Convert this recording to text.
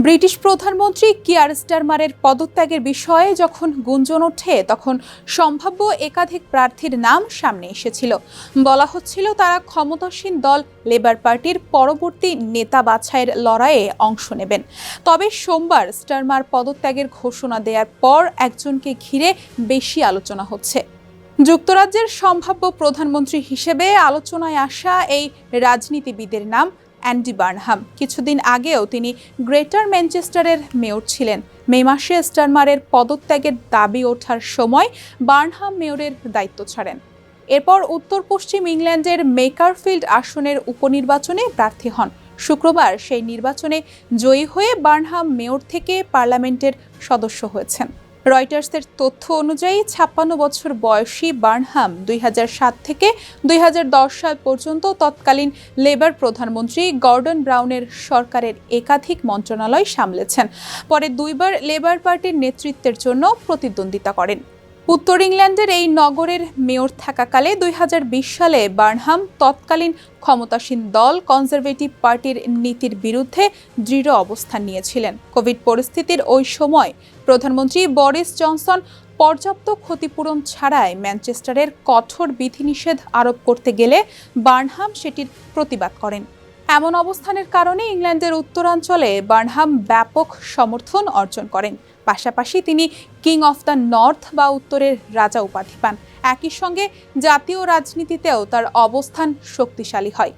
British প্রধানমন্ত্রী কিয়ার স্টারমারের পদত্যাগের বিষয়ে যখন গুঞ্জন ওঠে তখন সম্ভাব্য একাধিক প্রার্থীর নাম সামনে এসেছিল। বলা হচ্ছিল তারা ক্ষমতাসীন দল লেবার পার্টির পরবর্তী নেতা বাছাইয়ের লড়াইয়ে অংশ নেবেন। তবে সোমবার স্টারমার পদত্যাগের ঘোষণা দেওয়ার পর একজনকে ঘিরে বেশি আলোচনা হচ্ছে। যুক্তরাজ্যের সম্ভাব্য প্রধানমন্ত্রী হিসেবে আলোচনায় আসা এই রাজনীতিবিদের নাম অ্যান্ডি বার্নহাম। কিছুদিন আগেও তিনি গ্রেটার ম্যানচেস্টারের মেয়র ছিলেন। মে মাসে স্টারমারের পদত্যাগের দাবি ওঠার সময় বার্নহাম মেয়রের দায়িত্ব ছাড়েন। এরপর উত্তর পশ্চিম ইংল্যান্ডের মেকারফিল্ড আসনের উপনির্বাচনে প্রার্থী হন। শুক্রবার সেই নির্বাচনে জয়ী হয়ে বার্নহাম মেয়র থেকে পার্লামেন্টের সদস্য হয়েছেন। রয়টার্সের তথ্য অনুযায়ী ৫৬ বছর বয়সী বার্নহাম ২০০৭ থেকে ২০১০ সাল পর্যন্ত তৎকালীন লেবার প্রধানমন্ত্রী গর্ডন ব্রাউনের সরকারের একাধিক মন্ত্রণালয় সামলেছেন। পরে দুইবার লেবার পার্টির নেতৃত্বের জন্য প্রতিদ্বন্দ্বিতা করেন। উত্তর ইংল্যান্ডের এই নগরের মেয়র থাকাকালে ২০২০ সালে বার্নহাম তৎকালীন ক্ষমতাসীন দল কনজারভেটিভ পার্টির নীতির বিরুদ্ধে দৃঢ় অবস্থান নিয়েছিলেন। কোভিড পরিস্থিতির ওই সময় প্রধানমন্ত্রী বরিস জনসন পর্যাপ্ত ক্ষতিপূরণ ছাড়াই ম্যানচেস্টারের কঠোর বিধিনিষেধ আরোপ করতে গেলে বার্নহাম সেটির প্রতিবাদ করেন। এমন অবস্থানের কারণে ইংল্যান্ডের উত্তরাঞ্চলে বার্নহাম ব্যাপক সমর্থন অর্জন করেন। পাশাপাশি তিনি কিং অফ দ্য নর্থ বা উত্তরের রাজা উপাধি পান। একই সঙ্গে জাতীয় রাজনীতিতেও তার অবস্থান শক্তিশালী হয়।